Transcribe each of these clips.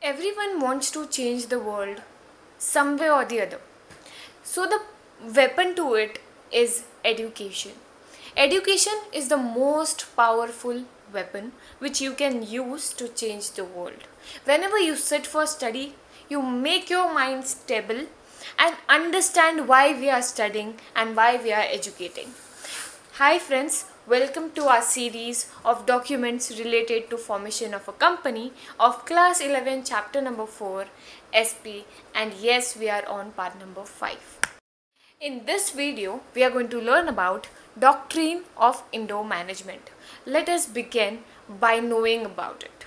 Everyone wants to change the world some way or the other. So, the weapon to it is education. Education is the most powerful weapon which you can use to change the world. Whenever you sit for study, you make your mind stable and understand why we are studying and why we are educating. Hi friends, welcome to our series of documents related to formation of a company of class 11 chapter number 4 SP, and yes, we are on part number 5. In this video, we are going to learn about doctrine of indoor management. Let us begin by knowing about it.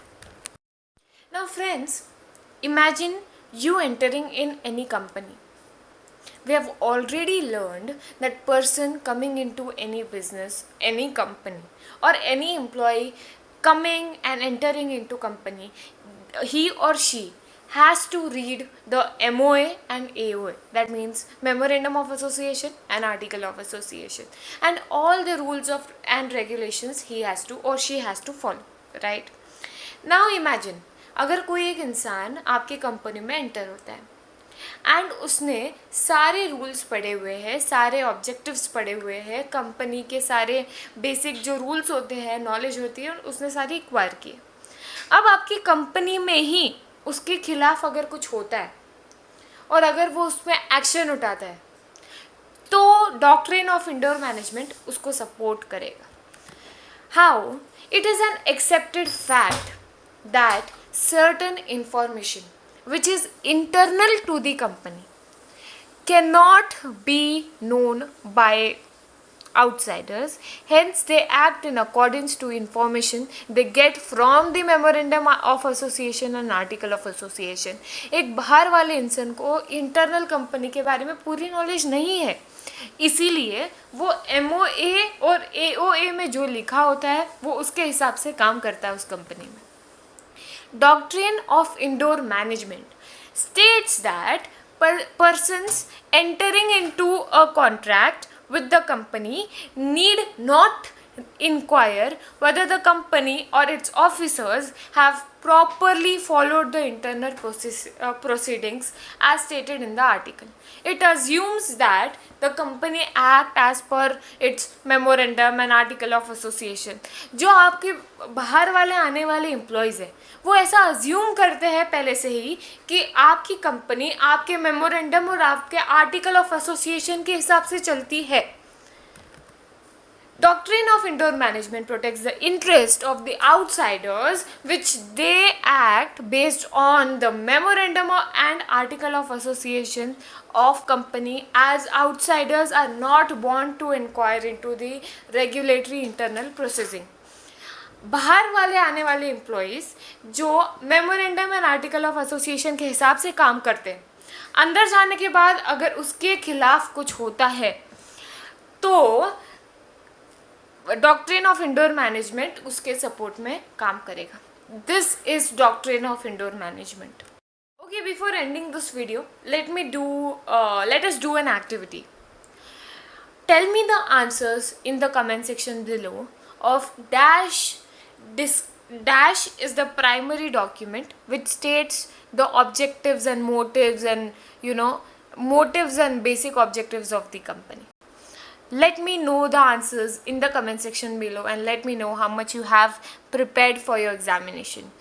Now friends, imagine you entering in any company. We have already learned that person coming into any business, any company, or any employee coming and entering into company, he or she has to read the MOA and AOA. That means Memorandum of Association and Article of Association, and all the rules of and regulations he has to or she has to follow, right? Now imagine अगर कोई एक इंसान आपके company में enter होता है and उसने सारे रूल्स पढ़े हुए हैं, सारे ऑब्जेक्टिव्स पढ़े हुए हैं, कंपनी के सारे बेसिक जो रूल्स होते हैं, नॉलेज होती है, उसने सारी एक्वायर की। अब आपकी कंपनी में ही उसके खिलाफ अगर कुछ होता है और अगर वो उसमें एक्शन उठाता है तो डॉक्ट्रिन ऑफ इंडोर मैनेजमेंट उसको सपोर्ट करेगा। How? It is an accepted fact that certain information which is internal to the company cannot be known by outsiders, hence they act in accordance to information they get from the memorandum of association and article of association. एक बाहर वाले इंसान को internal company के बारे में पूरी knowledge नहीं है, इसीलिए वो MOA और AOA में जो लिखा होता है वो उसके हिसाब से काम करता है उस कंपनी में। Doctrine of indoor management states that persons entering into a contract with the company need not inquire whether the company or its officers have properly followed the internal proceedings as stated in the article. It assumes that the company act as per its memorandum and article of association. जो आपके बाहर वाले आने वाले employees हैं वो ऐसा assume करते हैं पहले से ही कि आपकी कंपनी आपके मेमोरेंडम और आपके आर्टिकल ऑफ एसोसिएशन के हिसाब से चलती है। Doctrine of indoor management protects the interest of the outsiders which they act based on the memorandum and article of association of company, as outsiders are not bound to inquire into the regulatory internal processing. बाहर वाले आने वाले employees जो memorandum and article of association के हिसाब से काम करते हैं, अंदर जाने के बाद अगर उसके खिलाफ कुछ होता है तो डॉक्ट्रिन ऑफ इंडोर मैनेजमेंट उसके सपोर्ट में काम करेगा। This is doctrine of indoor management. Okay, before ending this video let us do an activity. Tell me the answers in the comment section below of dash is the primary document which states the objectives and motives and motives and basic objectives of the company. Let me know the answers in the comment section below and let me know how much you have prepared for your examination.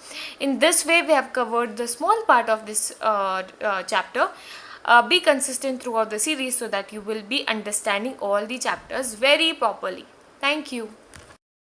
In this way, we have covered the small part of this chapter. Be consistent throughout the series so that you will be understanding all the chapters very properly. Thank you.